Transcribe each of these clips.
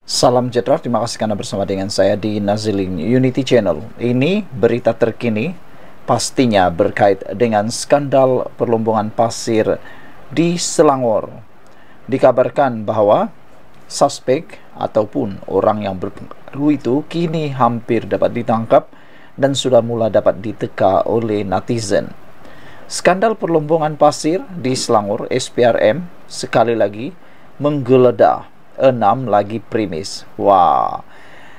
Salam sejahtera, terima kasih karena bersama dengan saya di Nazilin Unity Channel. Ini berita terkini pastinya berkait dengan skandal perlombongan pasir di Selangor. Dikabarkan bahwa suspek ataupun orang yang berpengaruh itu kini hampir dapat ditangkap dan sudah mula dapat diteka oleh netizen. Skandal perlombongan pasir di Selangor SPRM sekali lagi menggeledah 6 lagi premis. Wah,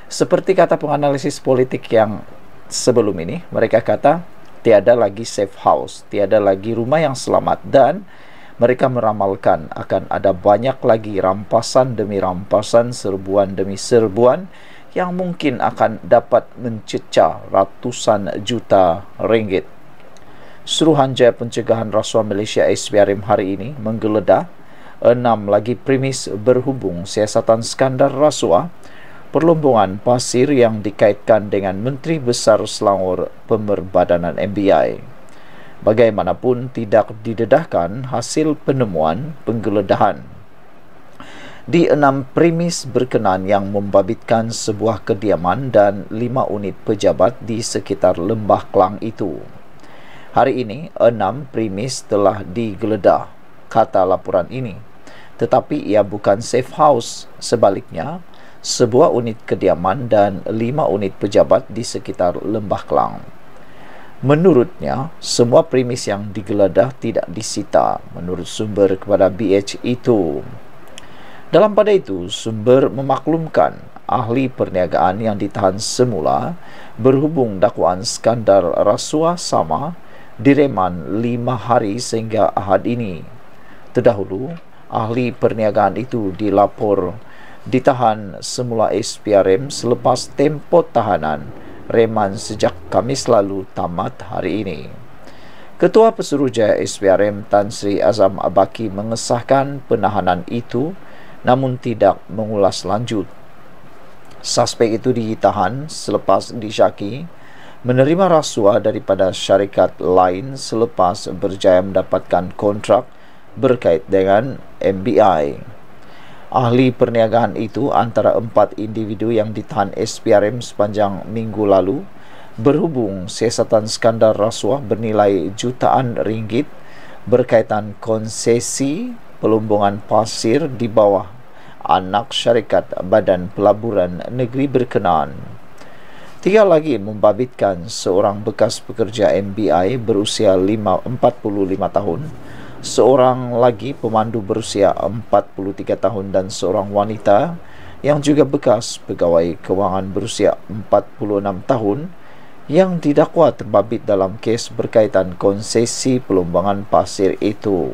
seperti kata penganalisis politik yang sebelum ini, mereka kata tiada lagi safe house, tiada lagi rumah yang selamat, dan mereka meramalkan akan ada banyak lagi rampasan demi rampasan, serbuan demi serbuan yang mungkin akan dapat mencecah ratusan juta ringgit. Suruhanjaya Pencegahan Rasuah Malaysia SPRM hari ini menggeledah 6 lagi premis berhubung siasatan skandal rasuah perlombongan pasir yang dikaitkan dengan Menteri Besar Selangor Pemerbadanan MBI. Bagaimanapun tidak didedahkan hasil penemuan penggeledahan di 6 premis berkenan yang membabitkan sebuah kediaman dan 5 unit pejabat di sekitar Lembah Klang itu. Hari ini 6 premis telah digeledah, kata laporan ini. Tetapi ia bukan safe house, sebaliknya sebuah unit kediaman dan 5 unit pejabat di sekitar Lembah Klang. Menurutnya, semua premis yang digeledah tidak disita menurut sumber kepada BH itu. Dalam pada itu, sumber memaklumkan ahli perniagaan yang ditahan semula berhubung dakwaan skandal rasuah sama direman 5 hari sehingga Ahad ini. Terdahulu, ahli perniagaan itu ditahan semula SPRM selepas tempoh tahanan reman sejak Khamis lalu tamat hari ini. Ketua Pesuruhjaya SPRM Tan Sri Azam Abaki mengesahkan penahanan itu namun tidak mengulas lanjut. Suspek itu ditahan selepas disyaki menerima rasuah daripada syarikat lain selepas berjaya mendapatkan kontrak berkait dengan MBI. Ahli perniagaan itu antara 4 individu yang ditahan SPRM sepanjang minggu lalu berhubung siasatan skandal rasuah bernilai jutaan ringgit berkaitan konsesi pelombongan pasir di bawah anak syarikat Badan Pelaburan Negeri berkenaan. 3 lagi membabitkan seorang bekas pekerja MBI berusia 45 tahun, seorang lagi pemandu berusia 43 tahun dan seorang wanita yang juga bekas pegawai kewangan berusia 46 tahun yang didakwa terbabit dalam kes berkaitan konsesi pelombongan pasir itu.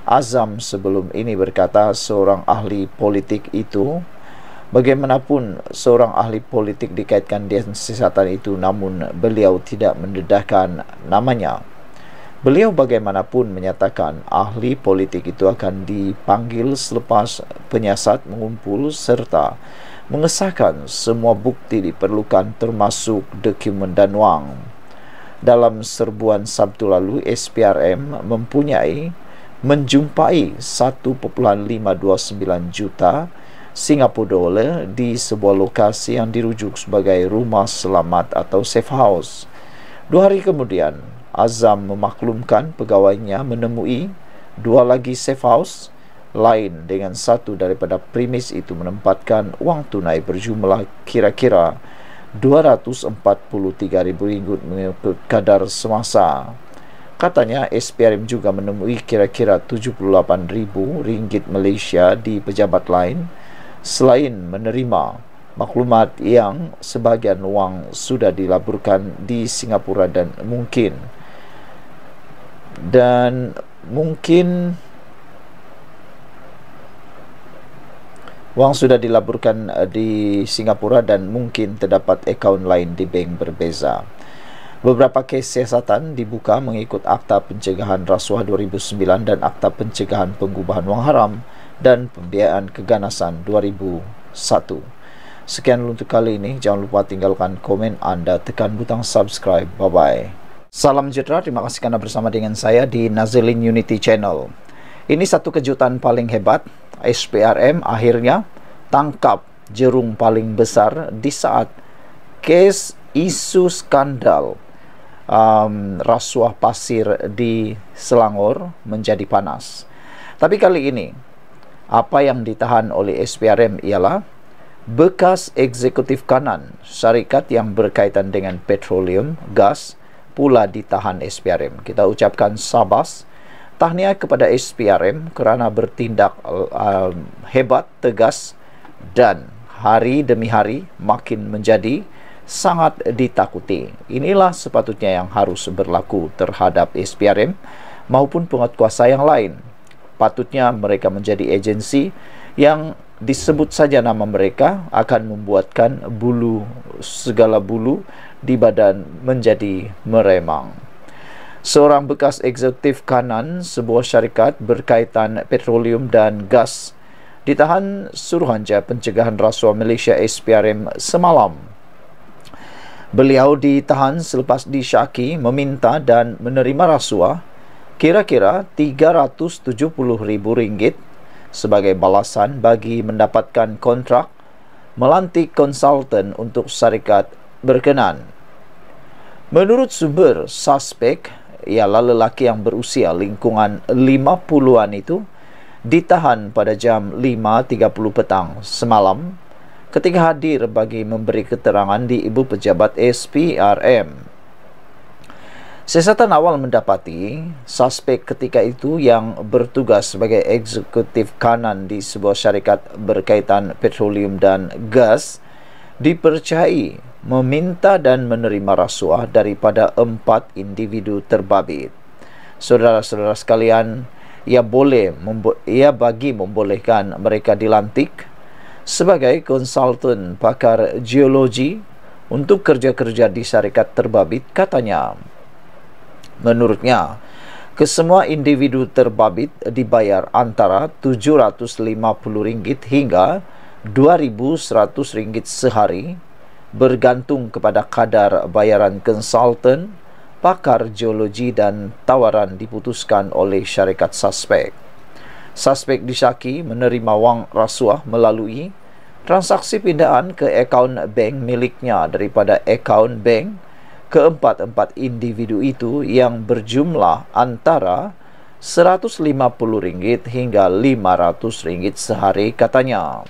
Azam sebelum ini berkata seorang ahli politik itu, bagaimanapun seorang ahli politik dikaitkan dengan siasatan itu namun beliau tidak mendedahkan namanya. Beliau bagaimanapun menyatakan ahli politik itu akan dipanggil selepas penyiasat mengumpul serta mengesahkan semua bukti diperlukan termasuk dokumen dan wang. Dalam serbuan Sabtu lalu, SPRM menjumpai 1.529 juta Singapura dolar di sebuah lokasi yang dirujuk sebagai rumah selamat atau safe house. 2 hari kemudian, Azam memaklumkan pegawainya menemui 2 lagi safe house lain dengan satu daripada premis itu menempatkan wang tunai berjumlah kira-kira RM243,000 mengikut kadar semasa. Katanya SPRM juga menemui kira-kira RM78,000 Malaysia di pejabat lain selain menerima maklumat yang sebahagian wang sudah dilaburkan di Singapura dan mungkin wang sudah dilaburkan di Singapura dan mungkin terdapat akaun lain di bank berbeza. Beberapa kes siasatan dibuka mengikut Akta Pencegahan Rasuah 2009 dan Akta Pencegahan Pengubahan Wang Haram dan Pembiayaan Keganasan 2001. Sekian untuk kali ini. Jangan lupa tinggalkan komen anda, tekan butang subscribe. Bye-bye. Salam sejahtera, terima kasih karena bersama dengan saya di Nazilin Unity Channel. Ini satu kejutan paling hebat. SPRM akhirnya tangkap jerung paling besar di saat kes isu skandal rasuah pasir di Selangor menjadi panas. Tapi kali ini, apa yang ditahan oleh SPRM ialah bekas eksekutif kanan syarikat yang berkaitan dengan petroleum, gas, pula ditahan SPRM. Kita ucapkan sabas, tahniah kepada SPRM kerana bertindak hebat, tegas, dan hari demi hari makin menjadi sangat ditakuti. Inilah sepatutnya yang harus berlaku terhadap SPRM maupun penguatkuasa yang lain. Patutnya mereka menjadi agensi yang disebut saja nama mereka akan membuatkan segala bulu di badan menjadi meremang. Seorang bekas eksekutif kanan sebuah syarikat berkaitan petroleum dan gas ditahan Suruhanjaya Pencegahan Rasuah Malaysia SPRM semalam. Beliau ditahan selepas disyaki meminta dan menerima rasuah kira-kira RM370,000 sebagai balasan bagi mendapatkan kontrak melantik konsultan untuk syarikat berkenan. Menurut sumber, suspek ialah lelaki yang berusia lingkungan 50-an itu ditahan pada jam 5.30 petang semalam ketika hadir bagi memberi keterangan di Ibu Pejabat SPRM. Siasatan awal mendapati suspek ketika itu yang bertugas sebagai eksekutif kanan di sebuah syarikat berkaitan petroleum dan gas dipercayai meminta dan menerima rasuah daripada 4 individu terbabit. Saudara-saudara sekalian, ia bagi membolehkan mereka dilantik sebagai konsultan pakar geologi untuk kerja-kerja di syarikat terbabit, katanya. Menurutnya, kesemua individu terbabit dibayar antara RM750 hingga RM2.100 sehari, bergantung kepada kadar bayaran konsultan, pakar geologi dan tawaran diputuskan oleh syarikat suspek. Suspek disyaki menerima wang rasuah melalui transaksi pindahan ke akaun bank miliknya daripada akaun bank keempat individu itu yang berjumlah antara RM150 hingga RM500 sehari, katanya.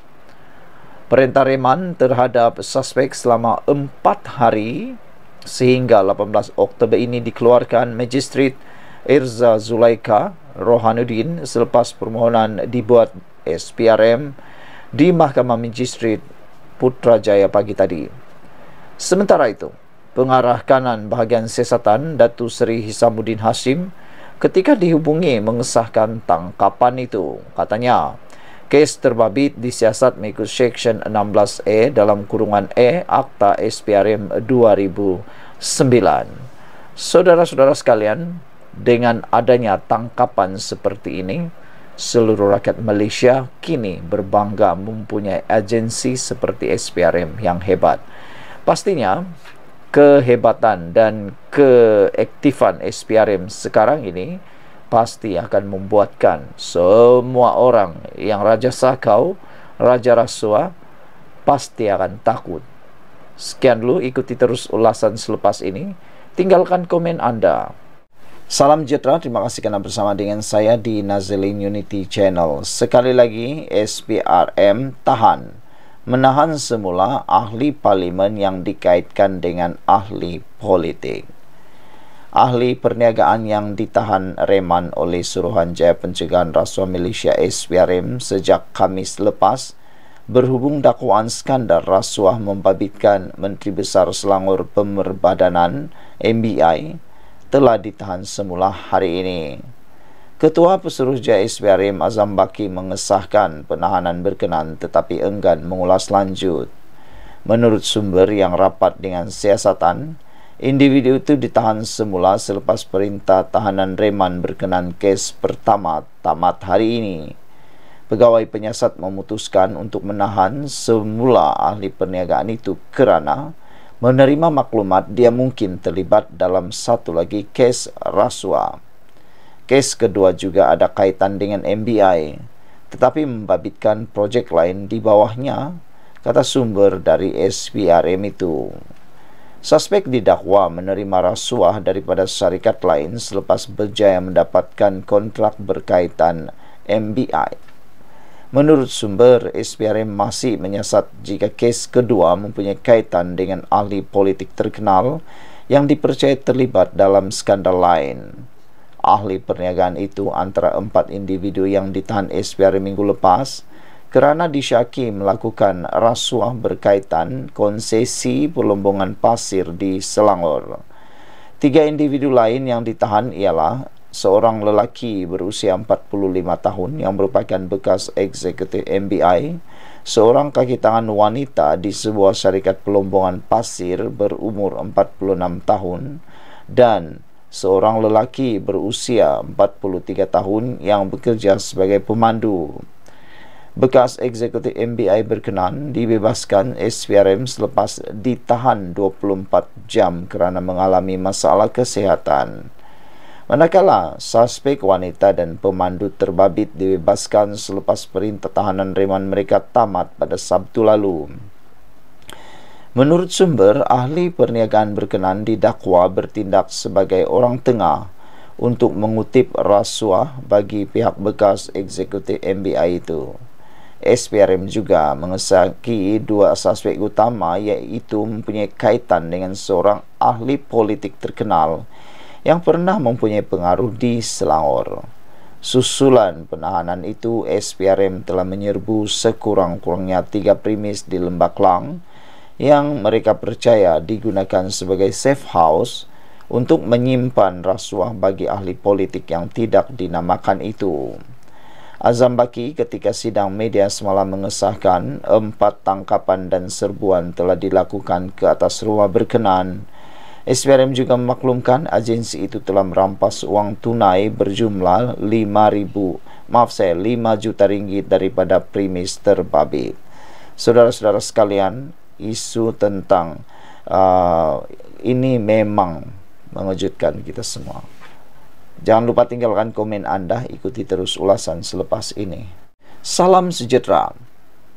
Perintah reman terhadap suspek selama 4 hari sehingga 18 Oktober ini dikeluarkan Magistrat Irza Zulaika Rohanuddin selepas permohonan dibuat SPRM di Mahkamah Magistrat Putrajaya pagi tadi. Sementara itu, pengarah kanan bahagian siasatan Datuk Seri Hisamuddin Hashim ketika dihubungi mengesahkan tangkapan itu, katanya, kes terbabit disiasat mengikut Seksyen 16A dalam kurungan E Akta SPRM 2009. Saudara-saudara sekalian, dengan adanya tangkapan seperti ini, seluruh rakyat Malaysia kini berbangga mempunyai agensi seperti SPRM yang hebat. Pastinya, kehebatan dan keaktifan SPRM sekarang ini pasti akan membuatkan semua orang yang raja sakau, raja rasuah, pasti akan takut. Sekian dulu, ikuti terus ulasan selepas ini. Tinggalkan komen Anda. Salam sejahtera, terima kasih kerana bersama dengan saya di Nazilin Unity Channel. Sekali lagi, SPRM menahan semula ahli parlimen yang dikaitkan dengan ahli politik. Ahli perniagaan yang ditahan reman oleh Suruhanjaya Pencegahan Rasuah Malaysia SPRM sejak Khamis lepas berhubung dakwaan skandal rasuah membabitkan Menteri Besar Selangor Pemerbadanan MBI telah ditahan semula hari ini. Ketua Pesuruhjaya SPRM Azam Baki mengesahkan penahanan berkenan tetapi enggan mengulas lanjut. Menurut sumber yang rapat dengan siasatan, individu itu ditahan semula selepas perintah tahanan reman berkenan kes pertama tamat hari ini. Pegawai penyiasat memutuskan untuk menahan semula ahli perniagaan itu kerana menerima maklumat dia mungkin terlibat dalam satu lagi kes rasuah. Kes kedua juga ada kaitan dengan MBI, tetapi membabitkan projek lain di bawahnya, kata sumber dari SPRM itu. Suspek didakwa menerima rasuah daripada syarikat lain selepas berjaya mendapatkan kontrak berkaitan MBI. Menurut sumber, SPRM masih menyiasat jika kes kedua mempunyai kaitan dengan ahli politik terkenal yang dipercayai terlibat dalam skandal lain. Ahli perniagaan itu antara 4 individu yang ditahan SPRM minggu lepas kerana disyaki melakukan rasuah berkaitan konsesi pelombongan pasir di Selangor. 3 individu lain yang ditahan ialah seorang lelaki berusia 45 tahun yang merupakan bekas eksekutif MBI, seorang kaki tangan wanita di sebuah syarikat pelombongan pasir berumur 46 tahun, dan seorang lelaki berusia 43 tahun yang bekerja sebagai pemandu. Bekas eksekutif MBI berkenan dibebaskan SPRM selepas ditahan 24 jam kerana mengalami masalah kesihatan. Manakala suspek wanita dan pemandu terbabit dibebaskan selepas perintah tahanan reman mereka tamat pada Sabtu lalu. Menurut sumber, ahli perniagaan berkenan didakwa bertindak sebagai orang tengah untuk mengutip rasuah bagi pihak bekas eksekutif MBI itu. SPRM juga mengesaki 2 suspek utama iaitu mempunyai kaitan dengan seorang ahli politik terkenal yang pernah mempunyai pengaruh di Selangor. Susulan penahanan itu, SPRM telah menyerbu sekurang-kurangnya 3 premis di Lembah Klang yang mereka percaya digunakan sebagai safe house untuk menyimpan rasuah bagi ahli politik yang tidak dinamakan itu. Azam Baki ketika sidang media semalam mengesahkan 4 tangkapan dan serbuan telah dilakukan ke atas rumah berkenan. SPRM juga memaklumkan agensi itu telah merampas uang tunai berjumlah 5 juta ringgit daripada premis terbabit. Saudara-saudara sekalian, isu tentang ini memang mengejutkan kita semua. Jangan lupa tinggalkan komen Anda, ikuti terus ulasan selepas ini. Salam sejahtera.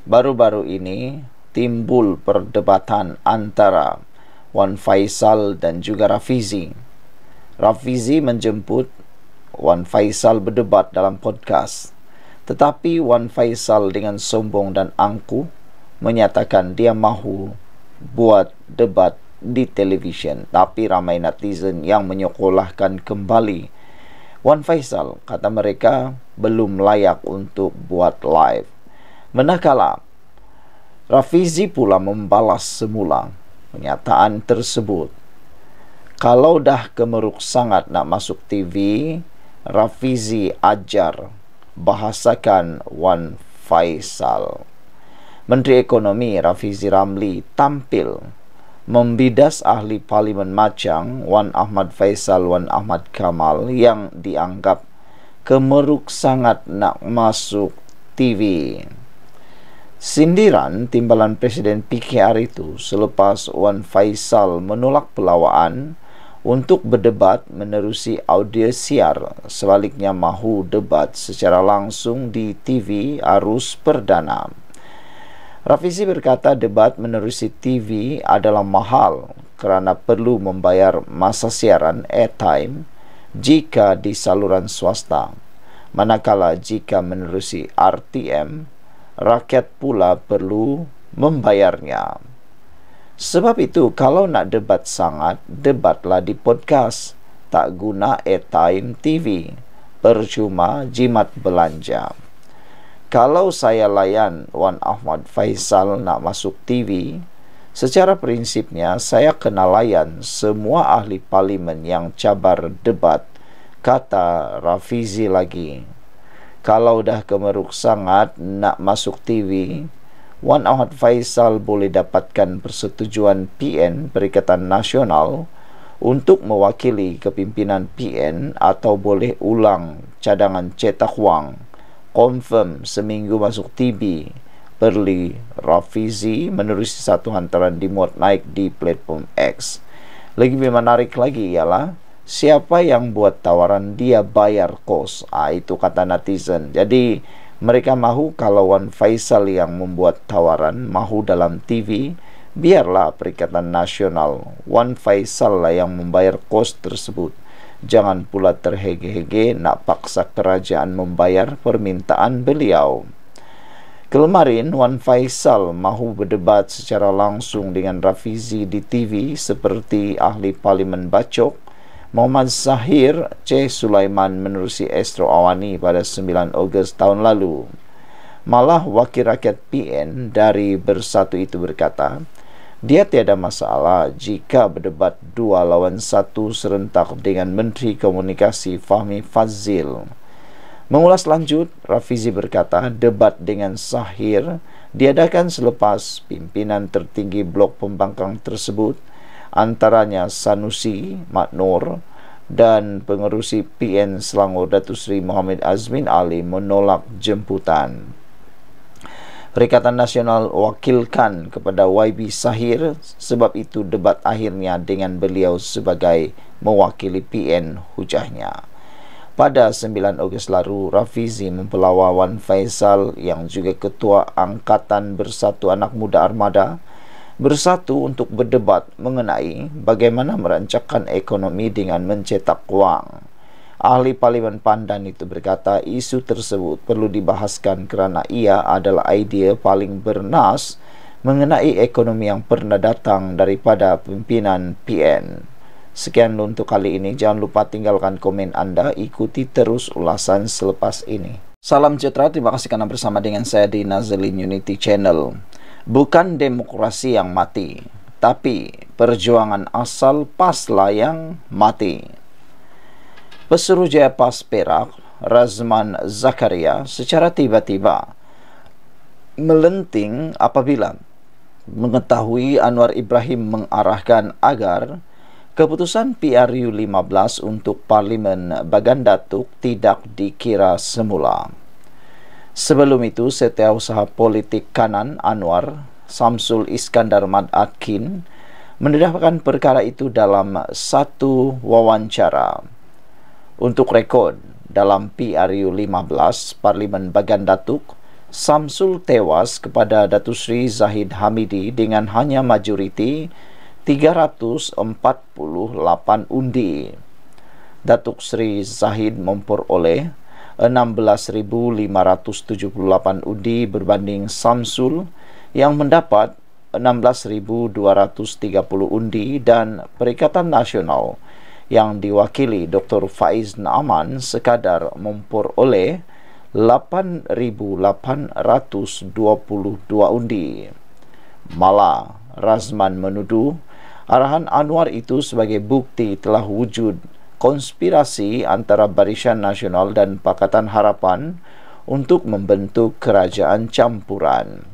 Baru-baru ini timbul perdebatan antara Wan Faisal dan juga Rafizi. Rafizi menjemput Wan Faisal berdebat dalam podcast. Tetapi Wan Faisal dengan sombong dan angkuh menyatakan dia mahu buat debat di televisyen. Tapi ramai netizen yang menyekolahkan kembali Wan Faisal, kata mereka belum layak untuk buat live. Manakala Rafizi pula membalas semula pernyataan tersebut. Kalau dah kemeruk sangat nak masuk TV, Rafizi ajar bahasakan Wan Faisal. Menteri Ekonomi Rafizi Ramli tampil membidas ahli Parlimen Machang Wan Ahmad Faisal Wan Ahmad Kamal yang dianggap kemeruk sangat nak masuk TV. Sindiran timbalan Presiden PKR itu selepas Wan Faisal menolak pelawaan untuk berdebat menerusi audio siar, sebaliknya mahu debat secara langsung di TV arus perdana. Rafizi berkata debat menerusi TV adalah mahal kerana perlu membayar masa siaran airtime jika di saluran swasta. Manakala jika menerusi RTM, rakyat pula perlu membayarnya. Sebab itu, kalau nak debat sangat, debatlah di podcast. Tak guna airtime TV. Percuma jimat belanja. Kalau saya layan Wan Ahmad Faisal nak masuk TV, secara prinsipnya saya kena layan semua ahli parlimen yang cabar debat, kata Rafizi lagi. Kalau dah kemeruk sangat nak masuk TV, Wan Ahmad Faisal boleh dapatkan persetujuan PN Perikatan Nasional untuk mewakili kepimpinan PN atau boleh ulang cadangan cetak wang. Confirm seminggu masuk TV. Perli Rafizi menerusi satu hantaran dimuat naik di platform X. Lagi menarik lagi ialah siapa yang buat tawaran dia bayar kos. Itu kata netizen. Jadi Mereka mahu kalau Wan Faisal yang membuat tawaran mahu dalam TV, biarlah Perikatan Nasional Wan Faisal lah yang membayar kos tersebut. Jangan pula terhege-hege nak paksa kerajaan membayar permintaan beliau. Kemarin Wan Faisal mahu berdebat secara langsung dengan Rafizi di TV seperti ahli parlimen Bacok, Muhammad Zahir C. Sulaiman menerusi Astro Awani pada 9 Ogos tahun lalu. Malah wakil rakyat PN dari Bersatu itu berkata, dia tiada masalah jika berdebat 2 lawan 1 serentak dengan Menteri Komunikasi Fahmi Fadzil. Mengulas lanjut, Rafizi berkata debat dengan Zahir diadakan selepas pimpinan tertinggi blok pembangkang tersebut, antaranya Sanusi, Maknur, dan pengerusi PN Selangor Datuk Seri Muhammad Azmin Ali menolak jemputan. Perikatan Nasional wakilkan kepada YB Zahir, sebab itu debat akhirnya dengan beliau sebagai mewakili PN, hujahnya. Pada 9 Ogos lalu, Rafizi mempelawa Wan Faisal yang juga Ketua Angkatan Bersatu Anak Muda Armada bersatu untuk berdebat mengenai bagaimana merancangkan ekonomi dengan mencetak wang. Ahli Parlimen Pandan itu berkata isu tersebut perlu dibahaskan kerana ia adalah idea paling bernas mengenai ekonomi yang pernah datang daripada pimpinan PN. Sekian untuk kali ini. Jangan lupa tinggalkan komen anda. Ikuti terus ulasan selepas ini. Salam sejahtera. Terima kasih karena bersama dengan saya di Nazilin Unity Channel. Bukan demokrasi yang mati, tapi perjuangan asal PASLA yang mati. Pesuruhjaya PAS Perak, Razman Zakaria, secara tiba-tiba melenting apabila mengetahui Anwar Ibrahim mengarahkan agar keputusan PRU 15 untuk Parlimen Bagan Datuk tidak dikira semula. Sebelum itu, Setiausaha Politik Kanan Anwar, Samsul Iskandar Mad-Atkin, mendedahkan perkara itu dalam satu wawancara. Untuk rekod, dalam PRU 15 Parlimen Bagan Datuk, Samsul tewas kepada Datuk Seri Zahid Hamidi dengan hanya majoriti 348 undi. Datuk Seri Zahid memperoleh 16,578 undi berbanding Samsul yang mendapat 16,230 undi, dan Perikatan Nasional yang diwakili Dr. Faiz Naaman sekadar memperoleh 8,822 undi. Malah, Razman menuduh arahan Anwar itu sebagai bukti telah wujud konspirasi antara Barisan Nasional dan Pakatan Harapan untuk membentuk kerajaan campuran.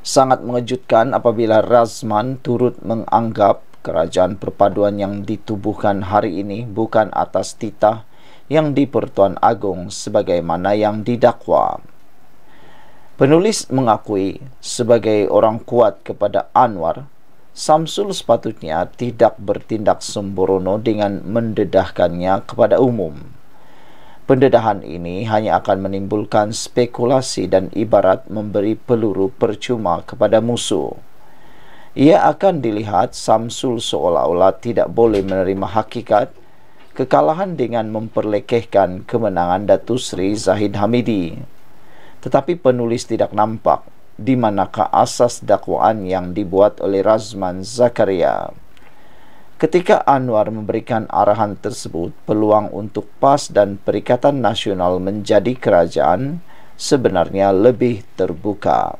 Sangat mengejutkan apabila Razman turut menganggap kerajaan perpaduan yang ditubuhkan hari ini bukan atas titah yang di Pertuan Agong sebagaimana yang didakwa. Penulis mengakui sebagai orang kuat kepada Anwar, Samsul sepatutnya tidak bertindak sembrono dengan mendedahkannya kepada umum. Pendedahan ini hanya akan menimbulkan spekulasi dan ibarat memberi peluru percuma kepada musuh. Ia akan dilihat Samsul seolah-olah tidak boleh menerima hakikat kekalahan dengan memperlekehkan kemenangan Datuk Seri Zahid Hamidi. Tetapi penulis tidak nampak di manakah asas dakwaan yang dibuat oleh Razman Zakaria. Ketika Anwar memberikan arahan tersebut, peluang untuk PAS dan Perikatan Nasional menjadi kerajaan sebenarnya lebih terbuka.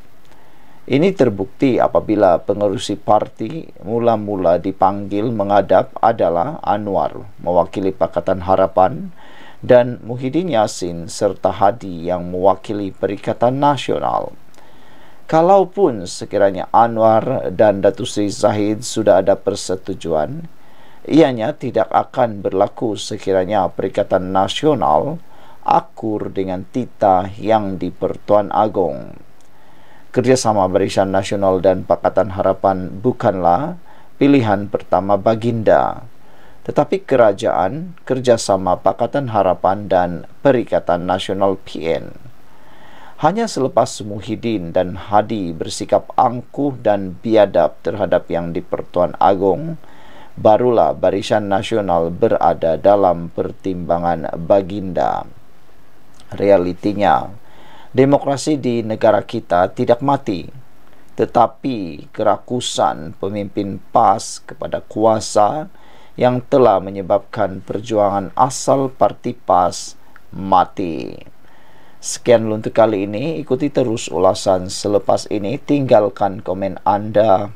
Ini terbukti apabila pengerusi parti mula-mula dipanggil menghadap adalah Anwar mewakili Pakatan Harapan dan Muhyiddin Yassin serta Hadi yang mewakili Perikatan Nasional. Kalaupun sekiranya Anwar dan Datuk Seri Zahid sudah ada persetujuan, ianya tidak akan berlaku sekiranya Perikatan Nasional akur dengan titah yang di Pertuan Agong. Kerjasama Barisan Nasional dan Pakatan Harapan bukanlah pilihan pertama Baginda, tetapi kerajaan, kerjasama Pakatan Harapan dan Perikatan Nasional PN Hanya selepas Muhyiddin dan Hadi bersikap angkuh dan biadab terhadap yang di-Pertuan Agong, barulah Barisan Nasional berada dalam pertimbangan baginda. Realitinya, demokrasi di negara kita tidak mati, tetapi kerakusan pemimpin PAS kepada kuasa yang telah menyebabkan perjuangan asal parti PAS mati. Sekian untuk kali ini, ikuti terus ulasan selepas ini, tinggalkan komen Anda.